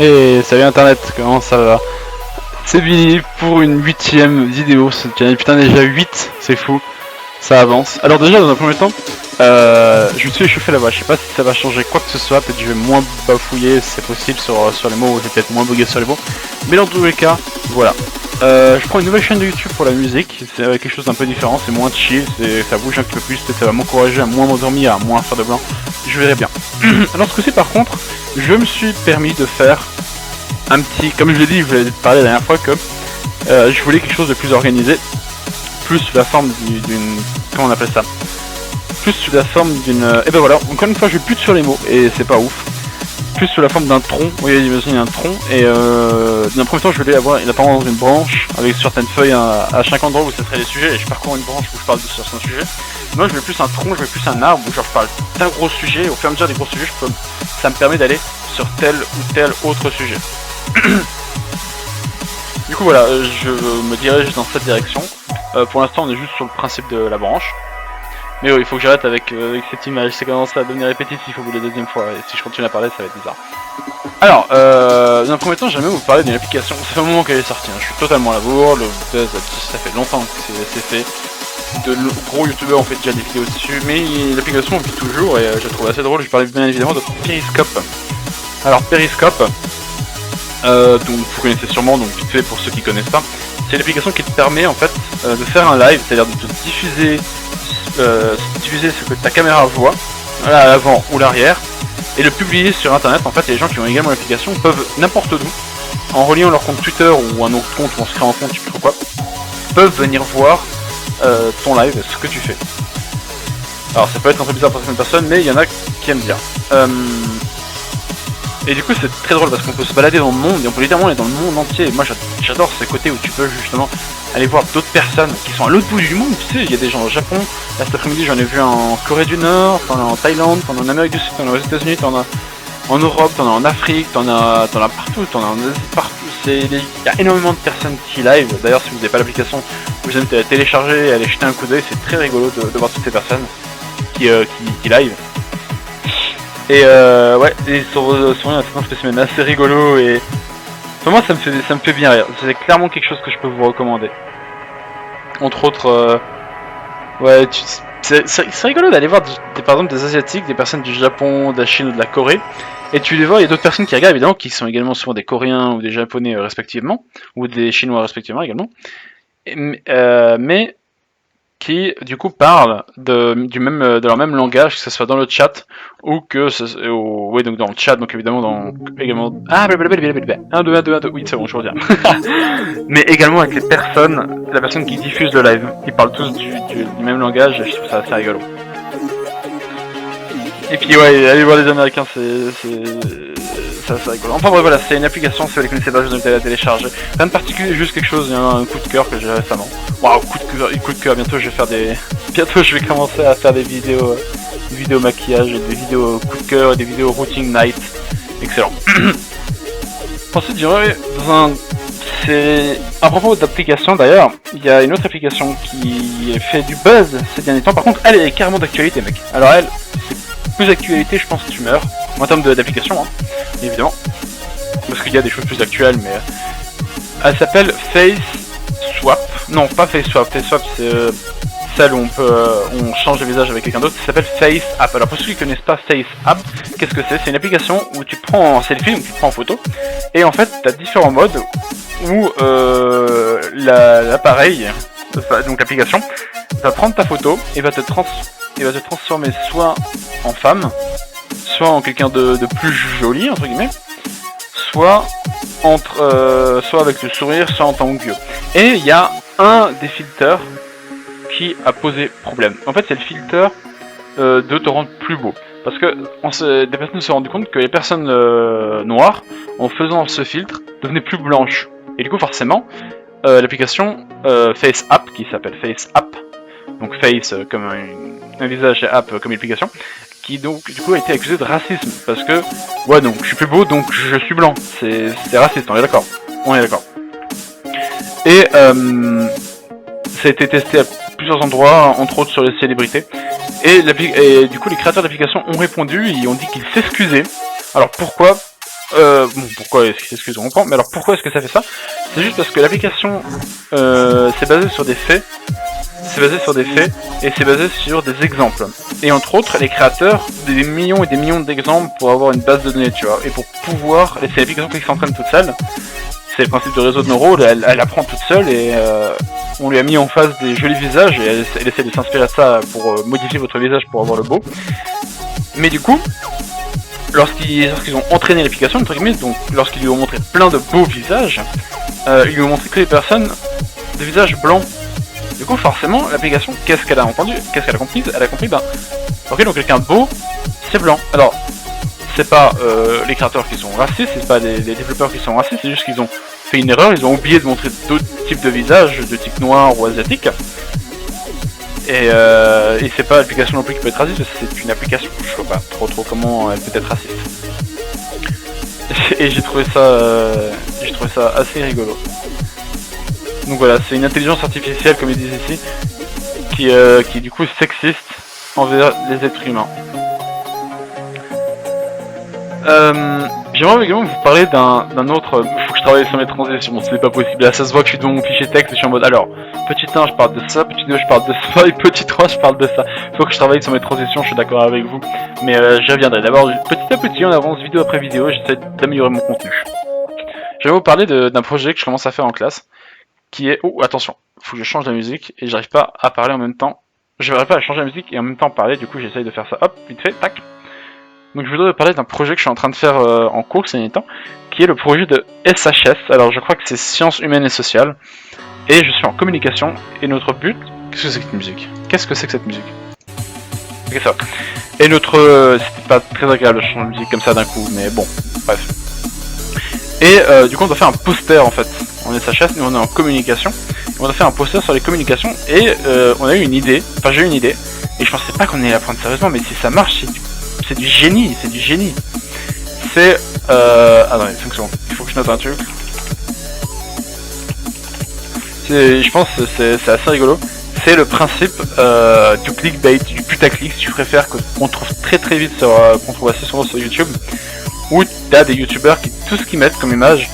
Et salut internet, comment ça va? C'est Billy pour une 8ème vidéo, putain déjà 8, c'est fou, ça avance. Alors déjà dans un premier temps, je me suis échauffé la voix, je sais pas si ça va changer quoi que ce soit, peut-être que je vais moins bafouiller, c'est possible sur les mots, ou je vais peut-être moins bugger sur les mots, mais dans tous les cas, voilà. Je prends une nouvelle chaîne de YouTube pour la musique, c'est quelque chose d'un peu différent, c'est moins chill, ça bouge un peu plus, peut-être ça va m'encourager à moins m'endormir, à moins faire de blanc, je verrai bien. Alors ce coup-ci par contre, je me suis permis de faire un petit, comme je l'ai dit, je vous l'ai parlé la dernière fois que je voulais quelque chose de plus organisé, plus sous la forme d'une, comment on appelle ça, plus sous la forme d'une, et ben voilà, encore une fois je pute sur les mots et c'est pas ouf, plus sous la forme d'un tronc, oui imaginez un tronc et d'un premier temps je voulais avoir une apparence d'une branche avec certaines feuilles à chaque endroit où ce serait les sujets et je parcours une branche où je parle de certains sujets. Moi je veux plus un tronc, je veux plus un arbre où genre je parle d'un gros sujet et au fur et à mesure des gros sujets ça me permet d'aller sur tel ou tel autre sujet. Du coup voilà, je me dirige dans cette direction. Pour l'instant on est juste sur le principe de la branche. Mais il faut que j'arrête avec cette image, c'est commence à devenir répétitif au bout de la deuxième fois, et si je continue à parler ça va être bizarre. Alors, dans un premier temps j'aimerais vous parler d'une application, ça fait un moment qu'elle est sortie, hein. Je suis totalement à la bourre, ça fait longtemps que c'est fait. De gros youtubeurs ont fait déjà des vidéos dessus, mais l'application vit toujours et je la trouve assez drôle, je parlais bien évidemment de Periscope. Alors Periscope, donc vous connaissez sûrement, donc vite fait pour ceux qui connaissent pas, c'est l'application qui te permet en fait de faire un live, c'est-à-dire de te diffuser ce que ta caméra voit, à l'avant ou l'arrière, et le publier sur internet. En fait, les gens qui ont également l'application peuvent n'importe d'où, en reliant leur compte Twitter ou un autre compte ou en se créant un compte, je sais plus trop quoi, peuvent venir voir ton live, ce que tu fais. Alors ça peut être un peu bizarre pour certaines personnes, mais il y en a qui aiment bien. Et du coup c'est très drôle parce qu'on peut se balader dans le monde et on peut littéralement aller dans le monde entier. Et moi j'adore ce côté où tu peux justement aller voir d'autres personnes qui sont à l'autre bout du monde. Tu sais, il y a des gens au Japon, là cet après-midi j'en ai vu en Corée du Nord, t'en as en Thaïlande, t'en as en Amérique du Sud, t'en as aux États-Unis, t'en as en Europe, t'en as en Afrique, t'en as partout, t'en as en Asie, partout. Il y a énormément de personnes qui live. D'ailleurs si vous n'avez pas l'application, je vous invite à la télécharger et à aller jeter un coup d'œil, c'est très rigolo de voir toutes ces personnes qui live. Et ouais, ils sont un certain spécimen assez rigolo et pour moi ça me fait bien rire. C'est clairement quelque chose que je peux vous recommander. Entre autres, ouais, c'est rigolo d'aller voir par exemple des asiatiques, des personnes du Japon, de la Chine ou de la Corée. Et tu les vois, il y a d'autres personnes qui regardent évidemment, qui sont également souvent des Coréens ou des Japonais respectivement, ou des Chinois respectivement également. Mais qui du coup parlent de leur même langage, que ce soit dans le chat ou oui, donc dans le chat, donc évidemment également blablabla, 1 2 1 2 1 2, oui c'est bon je reviens. Mais également avec la personne qui diffuse le live, ils parlent tous du même langage et je trouve ça assez rigolo. Et puis ouais, aller voir les Américains c'est rigolo. Enfin bref, voilà, c'est une application, si vous la connaissez pas, je vous invite à la télécharger. Rien de particulier, juste quelque chose, il y a un coup de cœur que j'ai récemment. Waouh, coup de cœur, bientôt je vais commencer à faire des vidéos maquillage, et des vidéos coup de cœur, et des vidéos routine night. Excellent. Ensuite, c'est à propos d'application d'ailleurs, il y a une autre application qui fait du buzz ces derniers temps. Par contre, elle est carrément d'actualité, mec. Alors elle, c'est plus d'actualité, je pense que tu meurs en termes d'application, hein, évidemment, parce qu'il y a des choses plus actuelles, mais elle s'appelle FaceSwap. Non, pas FaceSwap. FaceSwap, c'est celle où on change le visage avec quelqu'un d'autre. Ça s'appelle FaceApp. Alors pour ceux qui connaissent pas FaceApp, qu'est-ce que c'est? C'est une application où tu prends en selfie, où tu prends en photo, et en fait, tu as différents modes où l'appareil, donc l'application, va prendre ta photo et va te transformer soit en femme, soit en quelqu'un de plus joli entre guillemets, soit avec le sourire, soit en tant que vieux. Et il y a un des filters qui a posé problème. En fait, c'est le filtre de te rendre plus beau. Parce que des personnes se sont rendues compte que les personnes noires, en faisant ce filtre, devenaient plus blanches. Et du coup, forcément, l'application FaceApp, qui s'appelle FaceApp, donc Face comme un visage et App comme une application, qui donc du coup a été accusé de racisme. Parce que, ouais, donc je suis plus beau, donc je suis blanc. C'est raciste, on est d'accord. On est d'accord. Et ça a été testé à plusieurs endroits, entre autres sur les célébrités. Et du coup, les créateurs d'application ont répondu et ont dit qu'ils s'excusaient. Alors pourquoi? Bon, pourquoi est-ce qu'ils comprend, mais alors pourquoi est-ce que ça fait ça? C'est juste parce que l'application, c'est basé sur des faits, et c'est basé sur des exemples. Et entre autres, les créateurs, des millions et des millions d'exemples pour avoir une base de données, tu vois, et pour pouvoir, c'est l'application qui s'entraîne toute seule, c'est le principe de réseau de neurones, elle apprend toute seule, et on lui a mis en face des jolis visages, et elle essaie de s'inspirer de ça pour modifier votre visage pour avoir le beau. Mais du coup, lorsqu'ils ont entraîné l'application, entre guillemets, donc lorsqu'ils lui ont montré plein de beaux visages, ils lui ont montré que les personnes de visages blancs. Du coup, forcément, l'application, qu'est-ce qu'elle a entendu? Qu'est-ce qu'elle a compris? Elle a compris, ben, ok, donc quelqu'un de beau, c'est blanc. Alors, c'est pas les créateurs qui sont racistes, c'est pas les développeurs qui sont racistes, c'est juste qu'ils ont fait une erreur, ils ont oublié de montrer d'autres types de visages, de type noir ou asiatique. Et c'est pas l'application non plus qui peut être raciste, c'est une application, je vois pas trop comment elle peut être raciste. Et j'ai trouvé ça assez rigolo. Donc voilà, c'est une intelligence artificielle, comme ils disent ici, qui du coup est sexiste envers les êtres humains. J'aimerais également vous parler d'un autre. Faut que je travaille sur mes transitions, bon, c'est pas possible. Là, ça se voit que je suis devant mon fichier texte et je suis en mode. Alors, petit 1, je parle de ça, petit 2, je parle de ça, et petit 3, je parle de ça. Faut que je travaille sur mes transitions, je suis d'accord avec vous. Mais j'y reviendrai. D'abord, petit à petit, on avance vidéo après vidéo, j'essaie d'améliorer mon contenu. Je vais vous parler d'un projet que je commence à faire en classe, qui est. Oh, attention, faut que je change la musique et j'arrive pas à parler en même temps. Je n'arrive pas à changer la musique et en même temps parler, du coup, j'essaye de faire ça. Hop, vite fait, tac. Donc je voudrais parler d'un projet que je suis en train de faire en cours ces derniers temps, qui est le projet de SHS. Alors je crois que c'est Sciences Humaines et Sociales. Et je suis en communication, et notre but... Qu'est-ce que c'est que cette musique? Qu'est-ce que c'est que cette musique? Ok, ça va. Et notre... c'était pas très agréable de changer de musique comme ça d'un coup, mais bon, bref. Et du coup on doit faire un poster en fait. En SHS, nous on est en communication. On doit faire un poster sur les communications, et on a eu une idée, enfin j'ai eu une idée, et je pensais pas qu'on allait la prendre sérieusement, mais si ça marche, c'est du génie, c'est du génie. C'est... attendez, 5 secondes, il faut que je note un truc. Je pense que c'est assez rigolo. C'est le principe du clickbait, du putaclic, si tu préfères, qu'on trouve très vite sur... qu'on trouve assez souvent sur YouTube, où t'as des youtubeurs qui, tout ce qu'ils mettent comme image,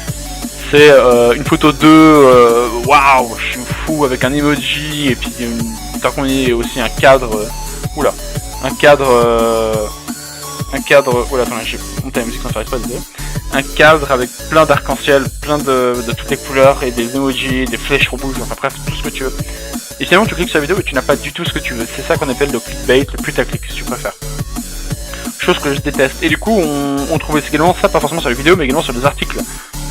c'est une photo d'eux, waouh, je suis fou, avec un emoji, et puis tant qu'on y est aussi un cadre... oula, un cadre, oh là, attends, j'ai monté la musique, ça s'arrête pas, désolé. Un cadre avec plein d'arc-en-ciel, plein de toutes les couleurs, et des emojis, des flèches rouges, enfin bref, tout ce que tu veux. Et finalement, tu cliques sur la vidéo et tu n'as pas du tout ce que tu veux. C'est ça qu'on appelle le clickbait, le putaclic, si tu préfères. Chose que je déteste. Et du coup, on trouve également ça, pas forcément sur les vidéos, mais également sur des articles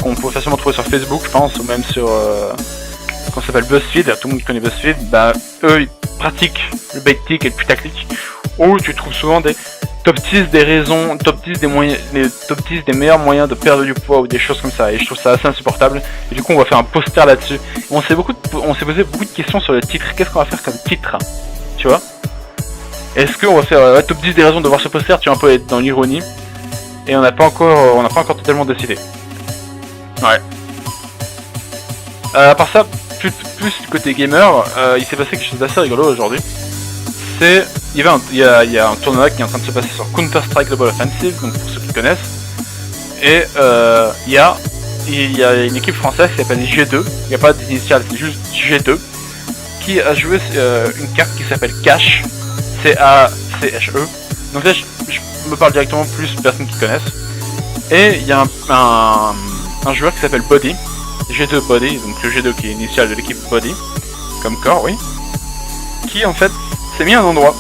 qu'on peut facilement trouver sur Facebook, je pense, ou même sur... qu'on s'appelle BuzzFeed, tout le monde qui connaît BuzzFeed, bah eux ils pratiquent le bait-click et le putaclic, où tu trouves souvent des top 10 des raisons, top 10 des moyens, les top 10 des meilleurs moyens de perdre du poids ou des choses comme ça, et je trouve ça assez insupportable. Et du coup on va faire un poster là-dessus. On s'est posé beaucoup de questions sur le titre, qu'est-ce qu'on va faire comme titre, tu vois? Est-ce qu'on va faire top 10 des raisons de voir ce poster, tu vas un peu être dans l'ironie, et on n'a pas encore totalement décidé. Ouais. À part ça, plus du côté gamer, il s'est passé quelque chose d'assez rigolo aujourd'hui. Il y a un tournoi qui est en train de se passer sur Counter-Strike Global Offensive, donc pour ceux qui connaissent. Et il y a une équipe française qui s'appelle G2, il n'y a pas d'initiale, c'est juste G2, qui a joué une carte qui s'appelle Cache, C-A-C-H-E. Donc là, je me parle directement plus de personnes qui connaissent. Et il y a un joueur qui s'appelle Body, G2 Body, donc le G2 qui est initial de l'équipe Body, comme corps, oui, qui en fait s'est mis à un endroit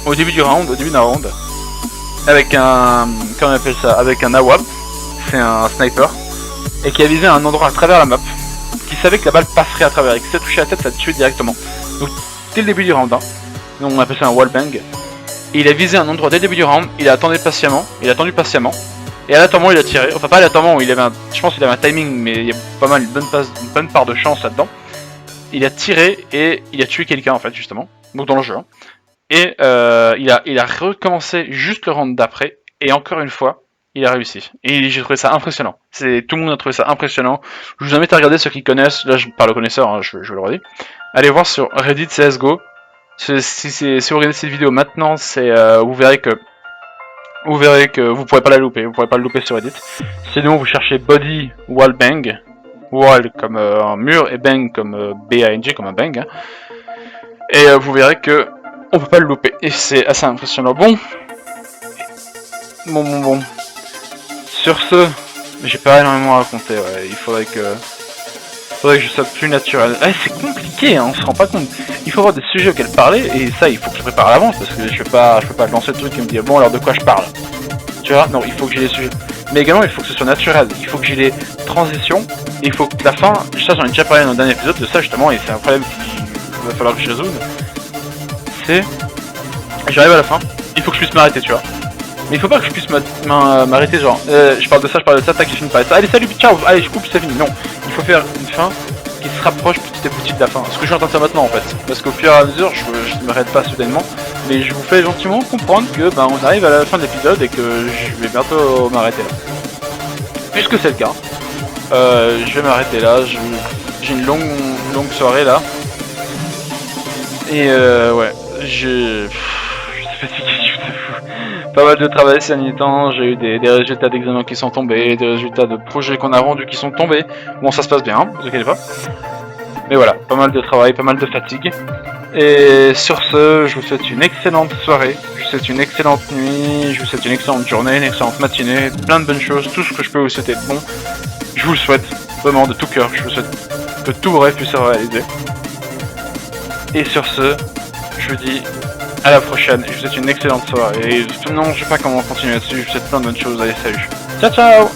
au début d'un round, avec un, comment on appelle ça, avec un AWP, c'est un sniper, et qui a visé un endroit à travers la map, qui savait que la balle passerait à travers, et que si ça touchait la tête, ça te tuait directement. Donc dès le début du round, donc on appelle ça un wallbang, et il a visé un endroit dès le début du round, il a attendu patiemment, et aléatoirement il a tiré, enfin pas aléatoirement, je pense qu'il avait un timing, mais il y a pas mal, une bonne part de chance là-dedans. Il a tiré et il a tué quelqu'un en fait justement, donc dans le jeu. Et il a recommencé juste le round d'après, et encore une fois, il a réussi. Et j'ai trouvé ça impressionnant. Tout le monde a trouvé ça impressionnant. Je vous invite à regarder ceux qui connaissent, là je parle aux connaisseurs, hein, je le redis. Allez voir sur Reddit CSGO. Si vous regardez cette vidéo maintenant, vous verrez que vous verrez que vous pourrez pas la louper, vous pourrez pas le louper sur Reddit. Sinon vous cherchez Body Wall Bang, Wall comme un mur et Bang comme B-A-N-G comme un bang, hein. Et vous verrez que on peut pas le louper et c'est assez impressionnant. Bon. Sur ce, j'ai pas énormément à raconter, ouais. Il faudrait que je sois plus naturel. Ah, c'est compliqué, hein, on se rend pas compte. Il faut avoir des sujets auxquels parler, et ça, il faut que je prépare à l'avance, parce que je peux pas lancer le truc et me dire, bon, alors de quoi je parle? Tu vois, non, il faut que j'ai les sujets. Mais également, il faut que ce soit naturel, il faut que j'ai les transitions, et il faut que la fin, ça j'en ai déjà parlé dans un dernier épisode de ça, justement, et c'est un problème qu'il va falloir que je résolve. C'est, j'arrive à la fin, il faut que je puisse m'arrêter, tu vois. Mais il faut pas que je puisse m'arrêter genre, je parle de ça, tac, j'ai fini par ça, allez salut, ciao, allez je coupe, c'est fini. Non, il faut faire une fin qui se rapproche petit à petit de la fin. Ce que je suis en train de faire maintenant en fait. Parce qu'au fur et à mesure, je ne m'arrête pas soudainement, mais je vous fais gentiment comprendre que on arrive à la fin de l'épisode et que je vais bientôt m'arrêter là. Puisque c'est le cas, je vais m'arrêter là, j'ai une longue soirée là. Et ouais, je suis fatigué, je te fous. Pas mal de travail ces derniers temps, j'ai eu des résultats d'examen qui sont tombés, des résultats de projets qu'on a rendus qui sont tombés. Bon, ça se passe bien, hein, vous inquiétez pas. Mais voilà, pas mal de travail, pas mal de fatigue. Et sur ce, je vous souhaite une excellente soirée, je vous souhaite une excellente nuit, je vous souhaite une excellente journée, une excellente matinée, plein de bonnes choses, tout ce que je peux vous souhaiter de bon. Je vous le souhaite, vraiment de tout cœur, je vous souhaite que tout vos rêves puissent se réaliser. Et sur ce, je vous dis à la prochaine, je vous souhaite une excellente soirée. Et non, je sais pas comment continuer là-dessus, je vous souhaite plein de bonnes choses, allez salut. Ciao ciao.